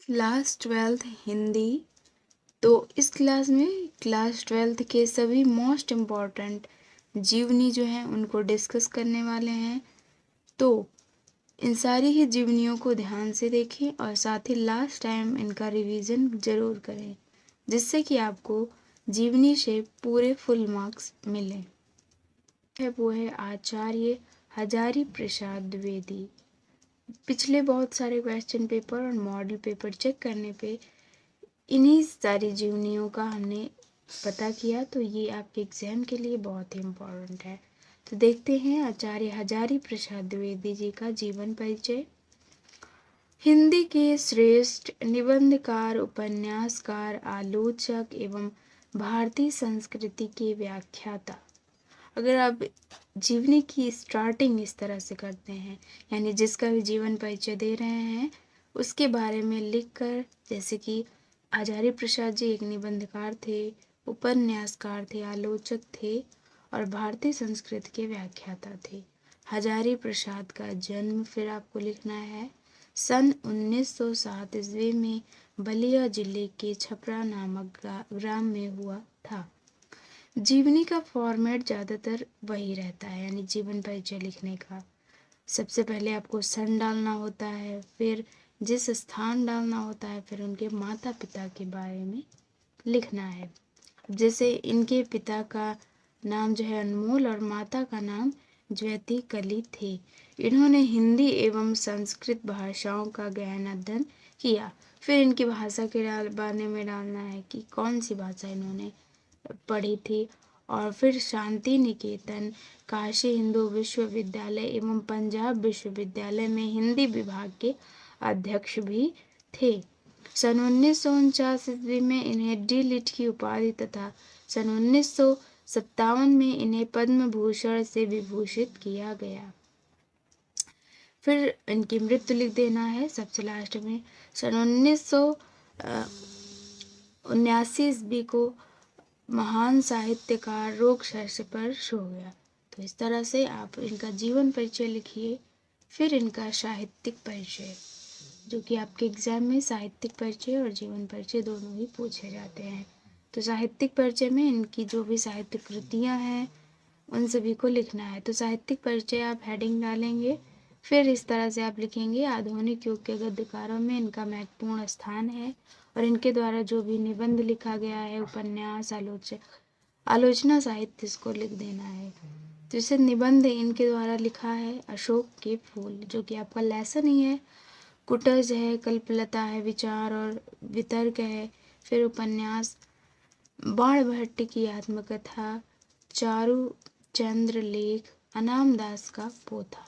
Class 12th Hindi. तो इस class में क्लास 12th के सभी मोस्ट इम्पॉर्टेंट जीवनी जो हैं उनको डिस्कस करने वाले हैं। तो इन सारी ही जीवनियों को ध्यान से देखें और साथ ही लास्ट टाइम इनका रिवीजन ज़रूर करें, जिससे कि आपको जीवनी से पूरे फुल मार्क्स मिलें। वो है आचार्य हजारी प्रसाद द्विवेदी। पिछले बहुत सारे क्वेश्चन पेपर और मॉडल पेपर चेक करने पे इन्हीं सारी जीवनियों का हमने पता किया, तो ये आपके एग्जाम के लिए बहुत ही इम्पोर्टेंट है। तो देखते हैं आचार्य हजारी प्रसाद द्विवेदी जी का जीवन परिचय। हिंदी के श्रेष्ठ निबंधकार, उपन्यासकार, आलोचक एवं भारतीय संस्कृति के व्याख्याता। अगर आप जीवनी की स्टार्टिंग इस तरह से करते हैं, यानी जिसका भी जीवन परिचय दे रहे हैं उसके बारे में लिखकर, जैसे कि हजारी प्रसाद जी एक निबंधकार थे, उपन्यासकार थे, आलोचक थे और भारतीय संस्कृति के व्याख्याता थे। हजारी प्रसाद का जन्म फिर आपको लिखना है सन 1907 ईस्वी में बलिया जिले के छपरा नामक ग्राम में हुआ था। जीवनी का फॉर्मेट ज़्यादातर वही रहता है, यानी जीवन परिचय लिखने का सबसे पहले आपको सन डालना होता है, फिर जिस स्थान डालना होता है, फिर उनके माता पिता के बारे में लिखना है। जैसे इनके पिता का नाम जो है अनमोल और माता का नाम ज्योति कली थे। इन्होंने हिंदी एवं संस्कृत भाषाओं का गहन अध्ययन किया। फिर इनकी भाषा के बारे में डालना है कि कौन सी भाषा इन्होंने पढ़ी थी। और फिर शांति निकेतन, काशी हिंदू विश्वविद्यालय एवं पंजाब विश्वविद्यालय में हिंदी विभाग के अध्यक्ष भी थे। सन 1949 ईस्वी में इन्हें डी लिट की उपाधि तथा सन 1957 में इन्हें पद्म भूषण से विभूषित किया गया। फिर इनकी मृत्यु लिख देना है सबसे लास्ट में। सन 1979 ईस्वी को महान साहित्यकार रोग शस्य पर सो गया। तो इस तरह से आप इनका जीवन परिचय लिखिए। फिर इनका साहित्यिक परिचय, जो कि आपके एग्जाम में साहित्यिक परिचय और जीवन परिचय दोनों ही पूछे जाते हैं। तो साहित्यिक परिचय में इनकी जो भी साहित्यिक कृतियाँ हैं उन सभी को लिखना है। तो साहित्यिक परिचय आप हेडिंग डालेंगे, फिर इस तरह से आप लिखेंगे आधुनिक युग के गद्यकारों में इनका महत्वपूर्ण स्थान है और इनके द्वारा जो भी निबंध लिखा गया है, उपन्यास, आलोचना साहित्य, इसको लिख देना है। तो इसे निबंध इनके द्वारा लिखा है अशोक के फूल, जो कि आपका लेसन ही है। कुटज है, कल्पलता है, विचार और वितर्क है। फिर उपन्यास बाण भट्ट की आत्मकथा, चारू चंद्र लेख, अनाम दास का पोथा।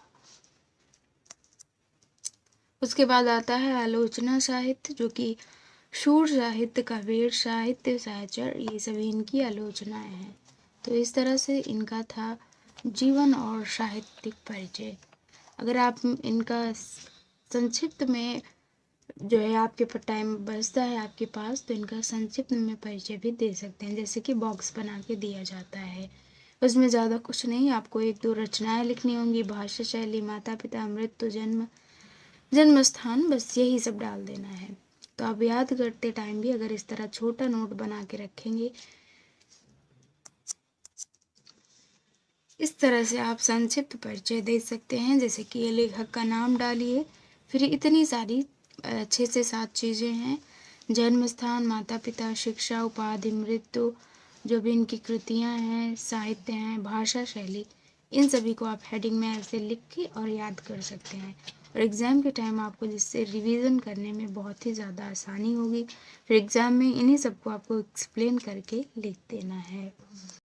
उसके बाद आता है आलोचना साहित्य, जो कि शूर साहित्य, कबीर साहित्य, सहचर, ये सभी इनकी आलोचनाएं हैं। तो इस तरह से इनका था जीवन और साहित्यिक परिचय। अगर आप इनका संक्षिप्त में जो है आपके टाइम बचता है आपके पास, तो इनका संक्षिप्त में परिचय भी दे सकते हैं, जैसे कि बॉक्स बना के दिया जाता है। उसमें ज़्यादा कुछ नहीं, आपको 1-2 रचनाएं लिखनी होंगी, भाषा शैली, माता पिता, मृत्यु, जन्म स्थान, बस यही सब डाल देना है। तो आप याद करते टाइम भी अगर इस तरह छोटा नोट बना के रखेंगे, इस तरह से आप संक्षिप्त परिचय दे सकते हैं। जैसे कि ये लेखक का नाम डालिए, फिर इतनी सारी 6 से 7 चीज़ें हैं, जन्म स्थान, माता पिता, शिक्षा, उपाधि, मृत्यु, जो भी इनकी कृतियाँ हैं, साहित्य हैं, भाषा शैली, इन सभी को आप हेडिंग में ऐसे लिख के और याद कर सकते हैं। और एग्ज़ाम के टाइम आपको जिससे रिवीजन करने में बहुत ही ज़्यादा आसानी होगी। फिर एग्ज़ाम में इन्हीं सबको आपको एक्सप्लेन करके लिख देना है।